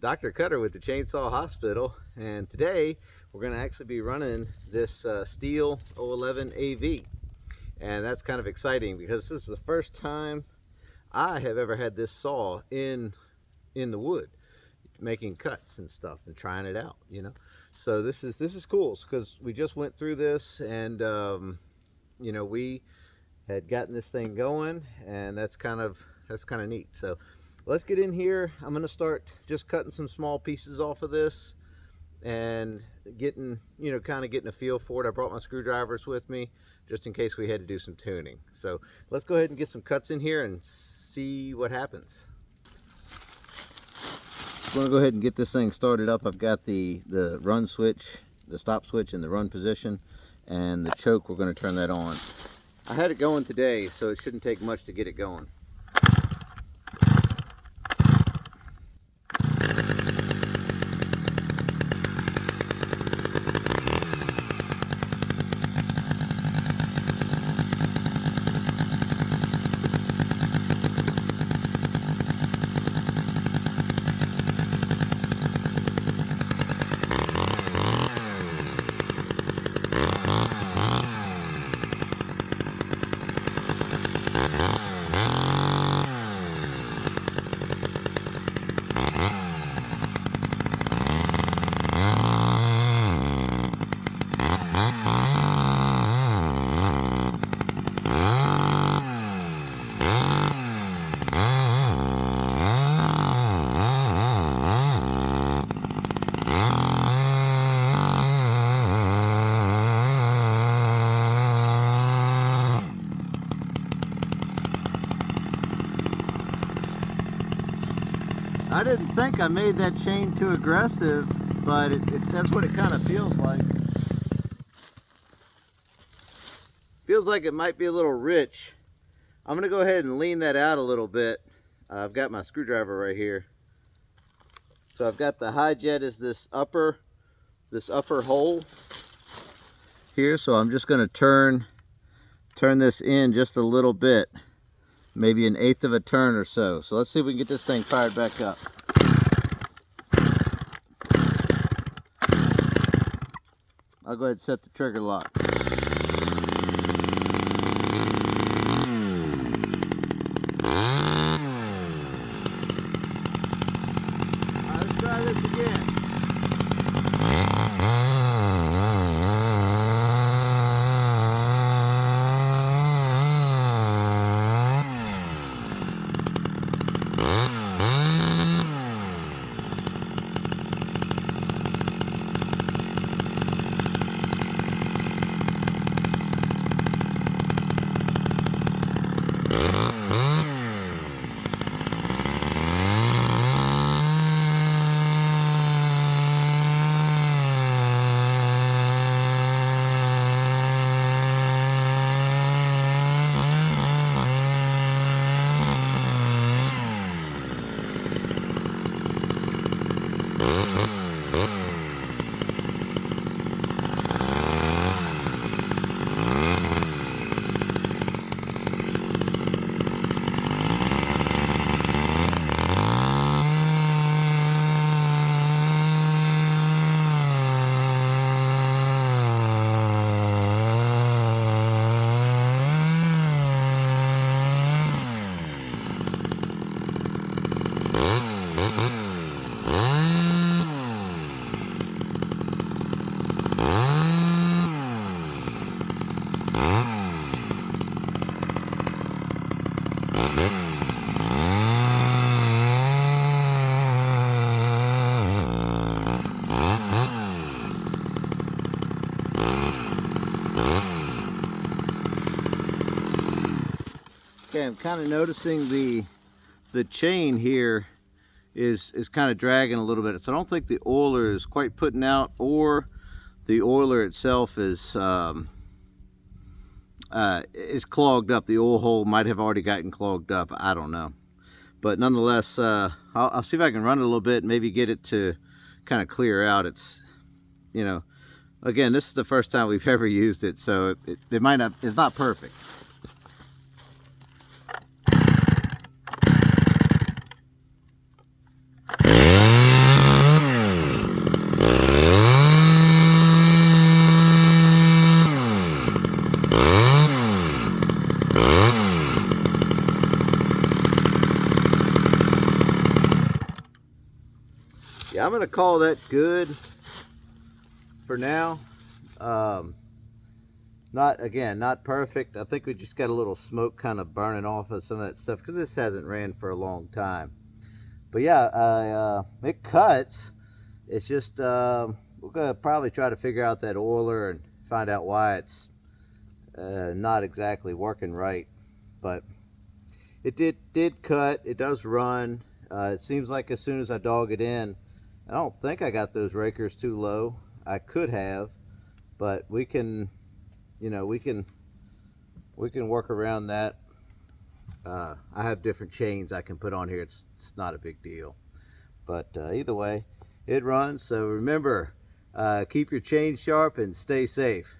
Dr. Cutter with the Chainsaw Hospital, and today we're going to actually be running this Stihl 011 AV, and that's kind of exciting because this is the first time I have ever had this saw in the wood, making cuts and stuff and trying it out, you know. So this is cool because we just went through this, and you know, we had gotten this thing going, and that's kind of neat. So let's get in here. I'm going to start just cutting some small pieces off of this and getting, you know, kind of getting a feel for it. I brought my screwdrivers with me just in case we had to do some tuning. So let's go ahead and get some cuts in here and see what happens. I'm going to go ahead and get this thing started up. I've got the run switch, the stop switch in the run position, and the choke, we're going to turn that on. I had it going today, so it shouldn't take much to get it going. I didn't think I made that chain too aggressive, but that's what it kind of feels like. Feels like it might be a little rich. I'm going to go ahead and lean that out a little bit. I've got my screwdriver right here. So I've got the high jet is this upper hole here. So I'm just going to turn this in just a little bit. Maybe 1/8 of a turn or so. So let's see if we can get this thing fired back up. I'll go ahead and set the trigger lock. Let's try this again. Okay, I'm kind of noticing the chain here is kind of dragging a little bit. So I don't think the oiler is quite putting out, or the oiler itself is clogged up. The oil hole might have already gotten clogged up. I don't know. But nonetheless, I'll see if I can run it a little bit and maybe get it to kind of clear out. It's, you know, again, this is the first time we've ever used it, so it might not, it's not perfect. Yeah, I'm gonna call that good for now. Not perfect. I think we just got a little smoke kind of burning off of some of that stuff because this hasn't ran for a long time. But yeah, it cuts. It's just we're gonna probably try to figure out that oiler and find out why it's not exactly working right. But it did cut. It does run. It seems like as soon as I dog it in, I don't think I got those rakers too low. I could have, but we can, we can work around that. I have different chains I can put on here. It's not a big deal. But either way, it runs. So remember, keep your chain sharp and stay safe.